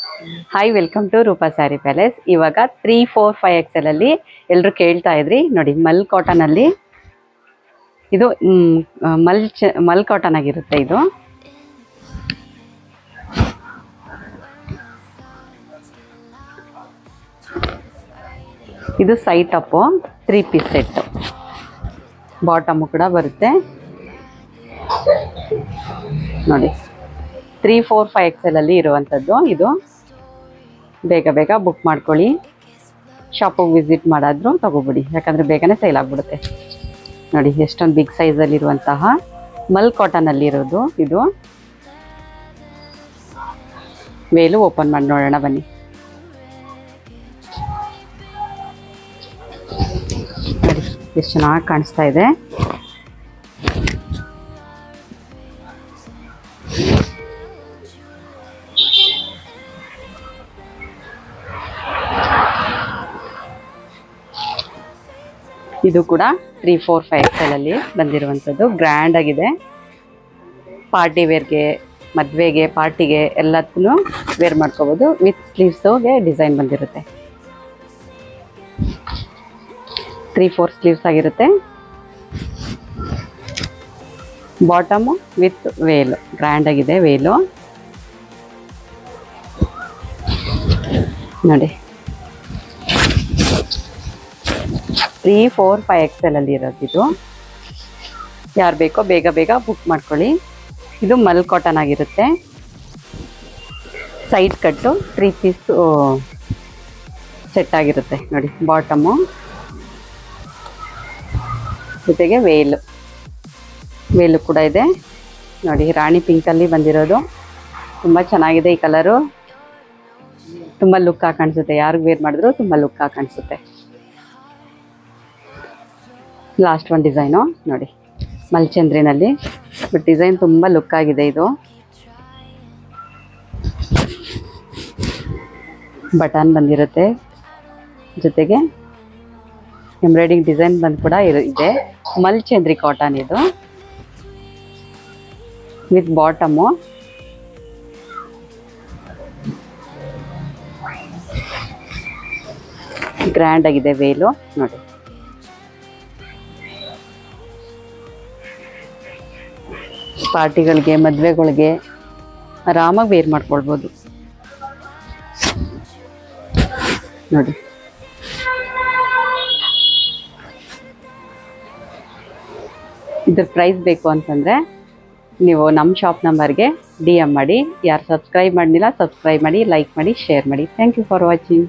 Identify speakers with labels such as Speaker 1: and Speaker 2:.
Speaker 1: Hi, welcome to Roopa sari palace. ಇವಾಗ 3, 4, 5 XL ಅಲ್ಲಿ ಎಲ್ಲರೂ ಕೇಳ್ತಾ ಇದ್ರಿ ನೋಡಿ. ಮಲ್ ಕಾಟನ್ ಅಲ್ಲಿ ಇದು ಮಲ್ ಕಾಟನ್ ಆಗಿರುತ್ತೆ. ಇದು ಸೈಟ್ ಅಪ್ಪು 3 ಪೀಸ್ ಸೆಟ್. ಬಾಟಮು ಕೂಡ ಬರುತ್ತೆ ನೋಡಿ. 3, 4, 5 XL ಅಲ್ಲಿ ಇರುವಂಥದ್ದು ಇದು. ಬೇಗ ಬೇಗ ಬುಕ್ ಮಾಡ್ಕೊಳ್ಳಿ. ಶಾಪಿಗೆ ವಿಸಿಟ್ ಮಾಡಾದರೂ ತಗೋಬಿಡಿ, ಯಾಕಂದರೆ ಬೇಗನೆ ಸೇಲ್ ಆಗಿಬಿಡುತ್ತೆ ನೋಡಿ. ಎಷ್ಟೊಂದು ಬಿಗ್ ಸೈಜಲ್ಲಿರುವಂತಹ ಮಲ್ ಕಾಟನಲ್ಲಿರೋದು ಇದು. ವೇಲು ಓಪನ್ ಮಾಡಿ ನೋಡೋಣ ಬನ್ನಿ. ನೋಡಿ ಎಷ್ಟು ಚೆನ್ನಾಗಿ ಕಾಣಿಸ್ತಾ ಇದೆ. ಇದು ಕೂಡ 3, 4, 5 XL ಅಲ್ಲಿ ಬಂದಿರುವಂಥದ್ದು. ಗ್ರ್ಯಾಂಡ್ ಆಗಿದೆ. ಪಾರ್ಟಿ ವೇರ್ಗೆ, ಮದುವೆಗೆ, ಪಾರ್ಟಿಗೆ ಎಲ್ಲದಕ್ಕೂ ವೇರ್ ಮಾಡ್ಕೋಬೋದು. ವಿತ್ ಸ್ಲೀವ್ಸ್ಗೆ ಡಿಸೈನ್ ಬಂದಿರುತ್ತೆ. 3, 4 ಸ್ಲೀವ್ಸ್ ಆಗಿರುತ್ತೆ. ಬಾಟಮು ವಿತ್ ವೇಲು, ಗ್ರ್ಯಾಂಡ್ ಆಗಿದೆ ವೇಲು ನೋಡಿ. 3, 4, 5 XL ಅಲ್ಲಿ ಇರೋದಿದು. ಯಾರು ಬೇಕೋ ಬೇಗ ಬೇಗ ಬುಕ್ ಮಾಡ್ಕೊಳ್ಳಿ. ಇದು ಮಲ್ ಕಾಟನ್ ಆಗಿರುತ್ತೆ. ಸೈಡ್ ಕಟ್ಟು 3 ಪೀಸ್ ಸೆಟ್ ಆಗಿರುತ್ತೆ ನೋಡಿ. ಬಾಟಮು ಜೊತೆಗೆ ವೇಲು ಕೂಡ ಇದೆ ನೋಡಿ. ರಾಣಿ ಪಿಂಕಲ್ಲಿ ಬಂದಿರೋದು. ತುಂಬ ಚೆನ್ನಾಗಿದೆ ಈ ಕಲರು. ತುಂಬ ಲುಕ್ ಆಗಿ ಕಾಣಿಸುತ್ತೆ. ಯಾರಿಗೆ ವೇರ್ ಮಾಡಿದ್ರು ತುಂಬ ಲುಕ್ ಆಗಿ ಕಾಣಿಸುತ್ತೆ. ಲಾಸ್ಟ್ ಒಂದು ಡಿಸೈನು ನೋಡಿ, ಮಲ್ಚಂದ್ರಿನಲ್ಲಿ. ಬಟ್ ಡಿಸೈನ್ ತುಂಬ ಲುಕ್ ಆಗಿದೆ ಇದು. ಬಟನ್ ಬಂದಿರುತ್ತೆ, ಜೊತೆಗೆ ಎಂಬ್ರಾಯ್ಡಿಂಗ್ ಡಿಸೈನ್ ಬಂದು ಕೂಡ ಇದೆ. ಮಲ್ಚಂದ್ರಿ ಕಾಟನ್ ಇದು ವಿತ್ ಬಾಟಮು. ಗ್ರ್ಯಾಂಡ್ ಆಗಿದೆ ವೇಲು ನೋಡಿ. ಪಾರ್ಟಿಗಳಿಗೆ, ಮದುವೆಗಳಿಗೆ ಆರಾಮಾಗಿ ವೇರ್ ಮಾಡ್ಕೊಳ್ಬೋದು ನೋಡಿ. ಇದ್ರ ಪ್ರೈಸ್ ಬೇಕು ಅಂತಂದರೆ ನೀವು ನಮ್ಮ ಶಾಪ್ ನಂಬರ್ಗೆ DM ಮಾಡಿ. ಯಾರು ಸಬ್ಸ್ಕ್ರೈಬ್ ಮಾಡಲಿಲ್ಲ ಸಬ್ಸ್ಕ್ರೈಬ್ ಮಾಡಿ, ಲೈಕ್ ಮಾಡಿ, ಶೇರ್ ಮಾಡಿ. Thank you for watching.